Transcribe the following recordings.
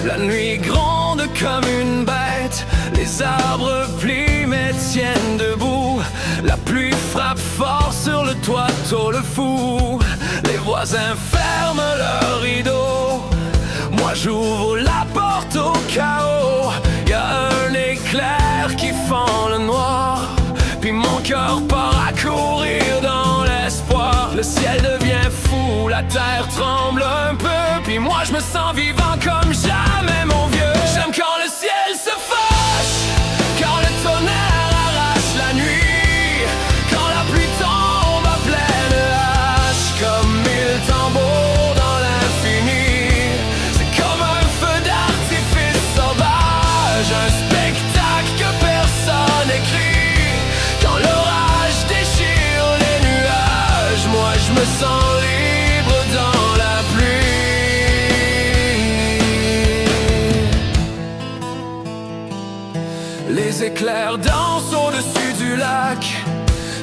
La nuit gronde comme une bête, les arbres plient mais tiennent debout. La pluie frappe fort sur le toit, tôt le fou. Les voisins ferment leurs rideaux, moi j'ouvre la porte au chaos. Y a un éclair qui fend le noir, puis mon cœur part à courir dans l'espoir. Le ciel devient fou, la terre tremble un peu, puis moi je me sens vivant comme jamais mon vieux. J'aime quand le ciel se fâche, quand le tonnerre arrache la nuit, quand la pluie tombe à pleine hache, comme mille tambours dans l'infini. C'est comme un feu d'artifice sauvage, un spectacle que personne écrit. Quand l'orage déchire les nuages, moi je me sens libre dans la pluie. Les éclairs dansent au-dessus du lac,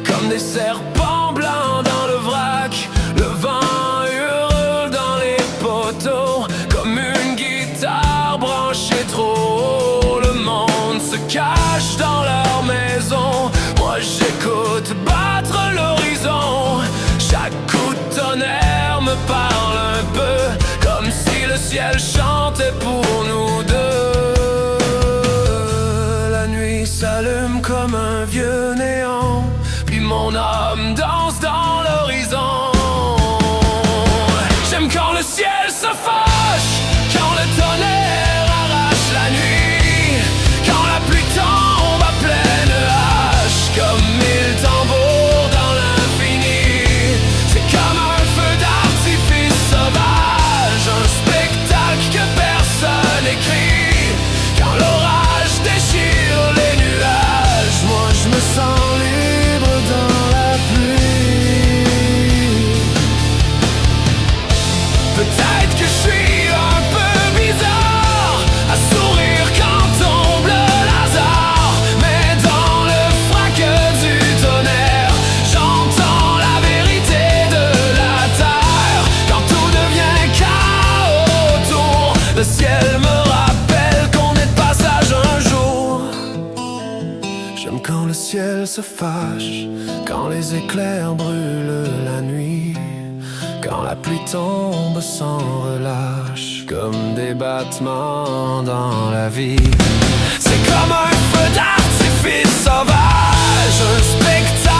comme des serpents blancs dans le vrac. Le vent hurle dans les poteaux, comme une guitare branchée trop haut. Le monde se cache dans leur maison, moi j'écoute battre l'horizon. Chaque coup de tonnerre me parle un peu, comme si le ciel chantait pour nous deux. La nuit s'allume comme un vieux néant, puis mon âme danse dans l'horizon. J'aime quand le ciel se fâche, quand le tonnerre arrache la nuit, quand la pluie tombe à pleine hache, comme mille tambours dans l'infini. C'est comme un feu d'artifice sauvage, un spectacle que personne écrit. Quand l'orage déchire les nuages, moi je me sens libre dans la pluie. Peut-être que je suis un peu bizarre à sourire quand tombe le hasard, mais dans le fracas du tonnerre, j'entends la vérité de la terre. Quand tout devient chaos autour, le ciel me rappelle qu'on est de passage un jour. J'aime quand le ciel se fâche, quand les éclairs brûlent la nuit, quand la pluie tombe sans relâche, comme des battements dans la vie. C'est comme un feu d'artifice sauvage, un spectacle